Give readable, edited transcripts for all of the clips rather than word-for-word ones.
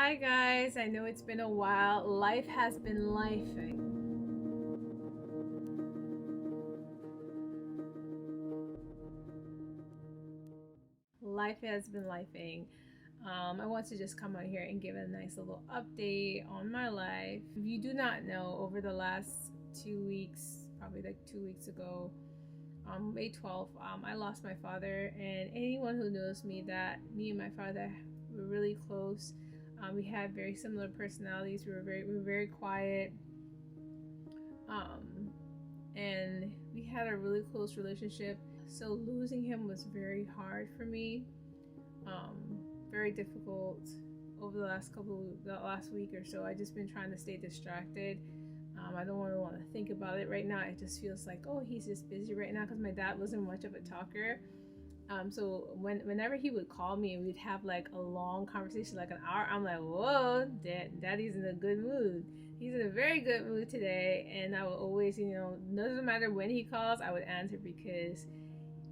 Hi guys, I know it's been a while. Life has been lifing. Life has been lifing. I want to just come on here and give a nice little update on my life. If you do not know, over the last 2 weeks, probably like 2 weeks ago, May 12th, I lost my father. And anyone who knows me, that me and my father were really close. We had very similar personalities. We were very quiet. And we had a really close relationship. So losing him was very hard for me. Very difficult over the last week or so. I just been trying to stay distracted. I don't want to think about it right now. It just feels like, oh, he's just busy right now, because my dad wasn't much of a talker. So whenever he would call me and we'd have like a long conversation, like an hour, I'm like, whoa, daddy's in a good mood. He's in a very good mood today. And I would always, doesn't matter when he calls, I would answer, because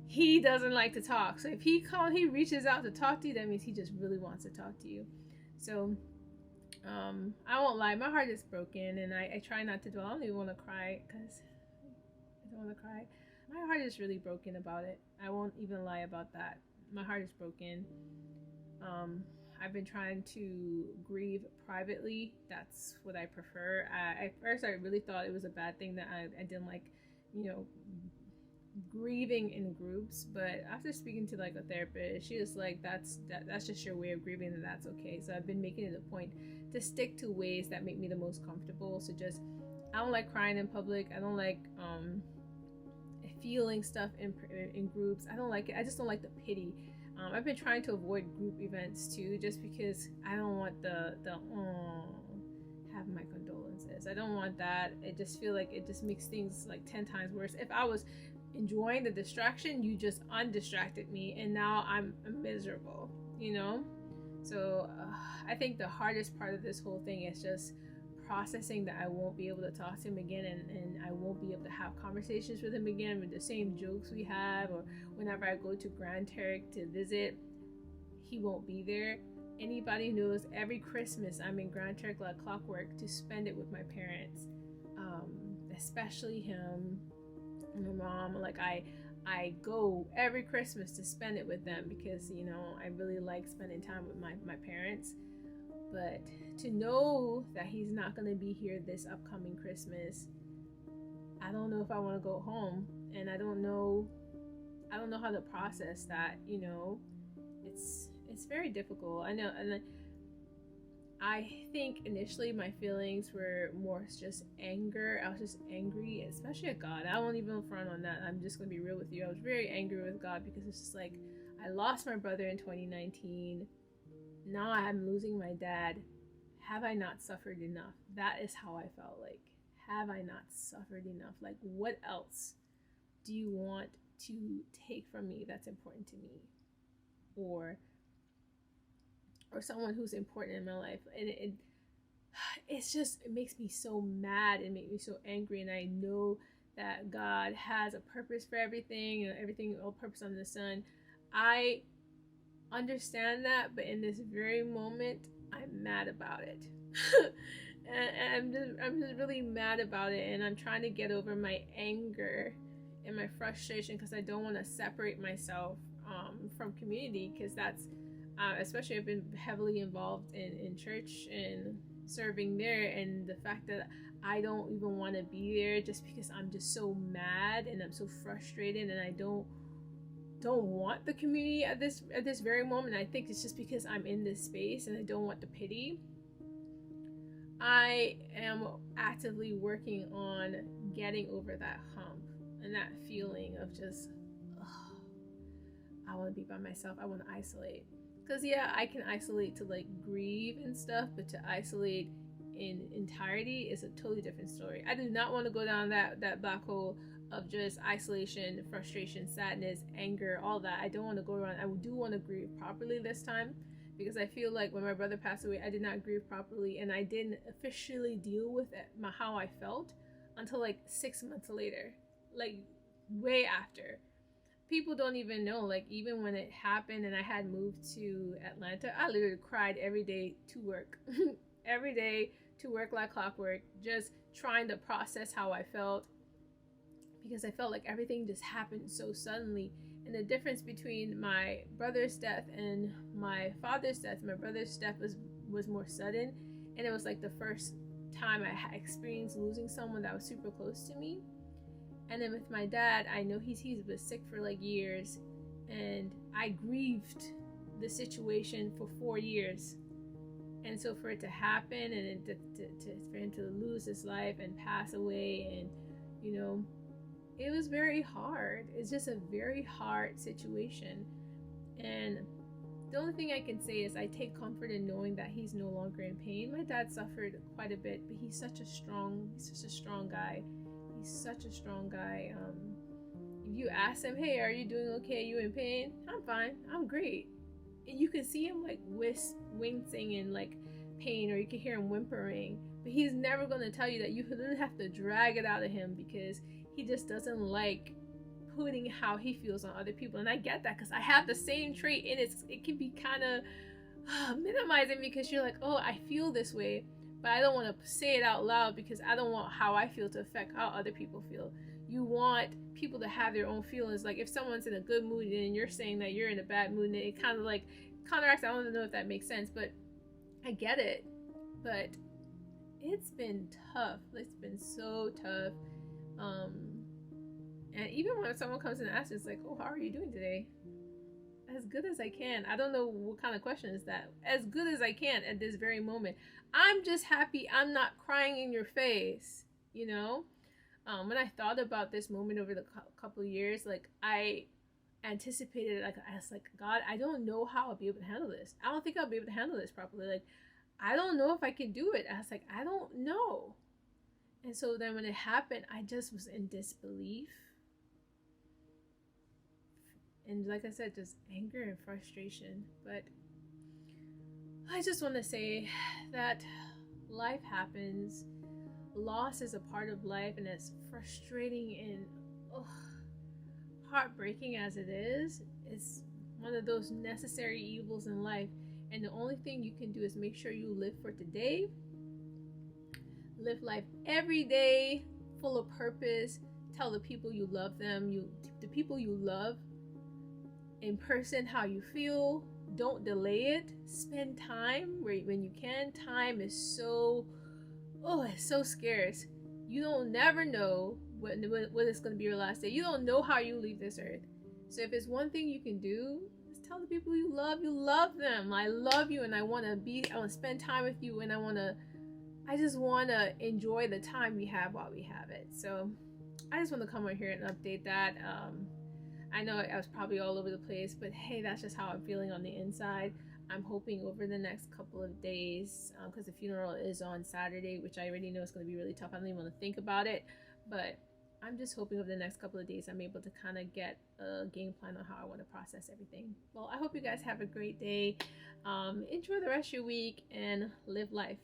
he doesn't like to talk. So if he reaches out to talk to you, that means he just really wants to talk to you. So I won't lie, my heart is broken, and I try not to dwell. I don't even want to cry, because I don't want to cry. My heart is really broken about it. I won't even lie about that. My heart is broken. I've been trying to grieve privately. That's what I prefer. At first, I really thought it was a bad thing that I didn't like, grieving in groups. But after speaking to like a therapist, she was like, that's just your way of grieving, and that's okay. So I've been making it a point to stick to ways that make me the most comfortable. So I don't like crying in public. I don't like feeling stuff in groups. I don't like it. I just don't like the pity. I've been trying to avoid group events too, just because I don't want the have my condolences. I don't want that. It just feel like it just makes things like 10 times worse. If I was enjoying the distraction, you just undistracted me, and now I'm miserable. So I think the hardest part of this whole thing is just processing that I won't be able to talk to him again, and I won't be able to have conversations with him again with the same jokes we have, or whenever I go to Grand Turk to visit, he won't be there. Anybody knows, every Christmas I'm in Grand Turk like clockwork to spend it with my parents, especially him and my mom. Like I go every Christmas to spend it with them, because I really like spending time with my parents. But to know that he's not going to be here this upcoming Christmas, I don't know if I want to go home, and I don't know how to process that. It's very difficult. I know, and I think initially my feelings were more just anger. I was just angry, especially at God. I won't even front on that. I'm just going to be real with you. I was very angry with God, because it's just like, I lost my brother in 2019. Now I'm losing my dad. Have I not suffered enough? That is how I felt. Like, have I not suffered enough? Like, what else do you want to take from me that's important to me, or someone who's important in my life? And it makes me so mad, and makes me so angry. And I know that God has a purpose for everything, and everything, all purpose under the sun. I understand that, but in this very moment, I'm mad about it. And I'm just really mad about it, and I'm trying to get over my anger and my frustration, because I don't want to separate myself from community, because that's especially, I've been heavily involved in church and serving there, and the fact that I don't even want to be there, just because I'm just so mad and I'm so frustrated, and I don't want the community at this very moment. I think it's just because I'm in this space and I don't want the pity. I am actively working on getting over that hump and that feeling of just, I want to be by myself. I want to isolate. Because yeah, I can isolate to like grieve and stuff, but to isolate in entirety is a totally different story. I do not want to go down that black hole of just isolation, frustration, sadness, anger, all that. I don't want to go around. I do want to grieve properly this time, because I feel like when my brother passed away, I did not grieve properly, and I didn't officially deal with it, how I felt, until like 6 months later, like way after. people don't even know. Like, even when it happened and I had moved to Atlanta, I literally cried every day to work. Every day to work like clockwork, just trying to process how I felt, because I felt like everything just happened so suddenly. And the difference between my brother's death and my father's death, my brother's death was more sudden, and it was like the first time I experienced losing someone that was super close to me. And then with my dad, I know he's been sick for like years, and I grieved the situation for 4 years. And so for it to happen, and for him to lose his life and pass away, and you know, it was very hard. It's just a very hard situation. And the only thing I can say is I take comfort in knowing that he's no longer in pain. My dad suffered quite a bit, but he's such a strong guy. He's such a strong guy. If you ask him, hey, are you doing okay? Are you in pain? I'm fine. I'm great. And you can see him like wincing in like pain, or you can hear him whimpering. But he's never going to tell you that. You literally have to drag it out of him, because he just doesn't like putting how he feels on other people. And I get that, because I have the same trait, and it can be kind of minimizing, because you're like, oh, I feel this way, but I don't want to say it out loud, because I don't want how I feel to affect how other people feel. You want people to have their own feelings. Like, if someone's in a good mood and you're saying that you're in a bad mood, and it kind of like counteracts. I don't even know if that makes sense, but I get it. But it's been tough. It's been so tough. And even when someone comes and asks, it's like, oh, how are you doing today? As good as I can. I don't know what kind of question is that. As good as I can at this very moment. I'm just happy I'm not crying in your face, you know? When I thought about this moment over the couple of years, like, I anticipated, like, I was like, God, I don't know how I'll be able to handle this. I don't think I'll be able to handle this properly. Like, I don't know if I can do it. I was like, I don't know. And so then when it happened, I just was in disbelief. And like I said, just anger and frustration. But I just want to say that life happens. Loss is a part of life, and as frustrating and heartbreaking as it is, it's one of those necessary evils in life. And the only thing you can do is make sure you live for today. Live life every day full of purpose. Tell the people you love them, the people you love in person, how you feel. Don't delay it. Spend time when you can. Time is it's so scarce. You don't never know when it's going to be your last day. You don't know how you leave this earth. So if it's one thing you can do, is tell the people you love them. I love you, and I want to spend time with you, and I just want to enjoy the time we have while we have it. So I just want to come on here and update that. I know I was probably all over the place, but hey, that's just how I'm feeling on the inside. I'm hoping over the next couple of days, because the funeral is on Saturday, which I already know is going to be really tough. I don't even want to think about it, but I'm just hoping over the next couple of days I'm able to kind of get a game plan on how I want to process everything. Well, I hope you guys have a great day. Enjoy the rest of your week and live life.